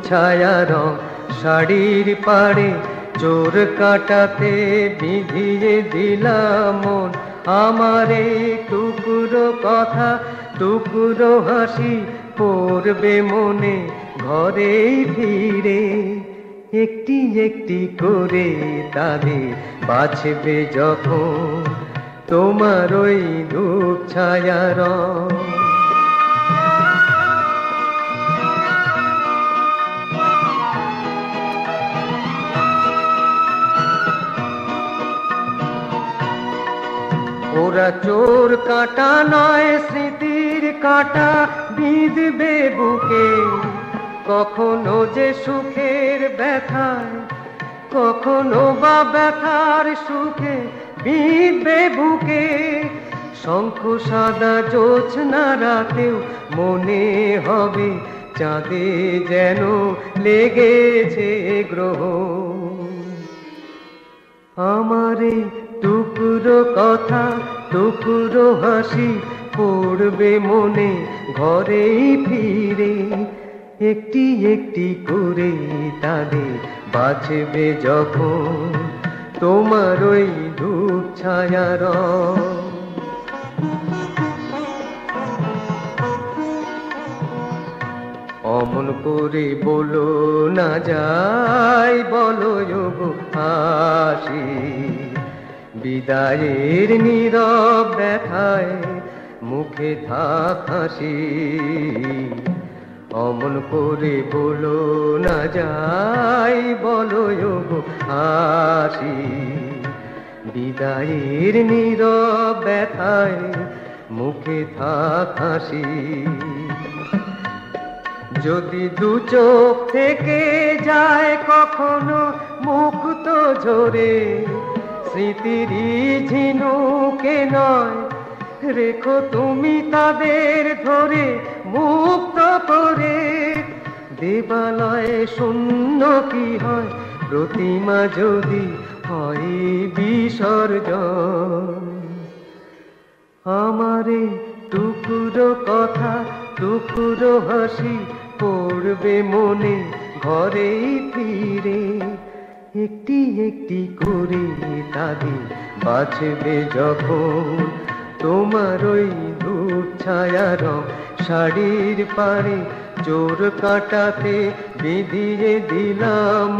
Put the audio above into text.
ছায়া রং শাড়ির পাড়ে চোর কাটাতে বিধিয়ে দিলাম মন। আমার এই টুকরো কথা টুকরো হাসি পড়বে মনে ঘরেই ফিরে। একটি একটি করে তাদের বাছবে যখন তোমার ওই ধূপ ছায়া রং। ওরা চোর কাঁটা নয় স্মৃতির কাঁটা বিঁধবে বুকে, কখনো যে সুখের ব্যথায় কখনো বা ব্যথার সুখে বিঁধবে বুকে। শঙ্খ সাদা জোছনা রাতেও মনে হবে চাঁদে যেন লেগেছে গ্রহ। আমারে টুকরো কথা টুকরো হাসি পড়বে মনে ঘরেই ফিরে। একটি একটি করে তাদের বাছবে যখন তোমার ওই ধূপ ছায়া রং। অমন করে বলো না যাই বলো গো হাসি, বিদায়ের নীরব ব্যথায় মুখে থাক হাসি। অমন করে বলো না যাই বলো গো হাসি, বিদায়ের নীরব ব্যথায় মুখে থাক হাসি। যদি দু চোখ থেকে যায় কখনো মুক্ত ঝরে, স্মৃতির ঝিনুকে নয় রেখো তুমি তাদের ধরে মুক্ত করে। দেবালয়ে শূন্য কি হয় প্রতিমা যদি হয় বিসর্জন। আমারে টুকরো কথা টুকরো হাসি পড়বে মনে ঘরেই ফিরে। একটি একটি করে তাদের বাছবে যখন তোমার ওই ধূপ ছায়া রং শাড়ির পাড়ে চোর কাটাতে বিধিয়ে দিলাম।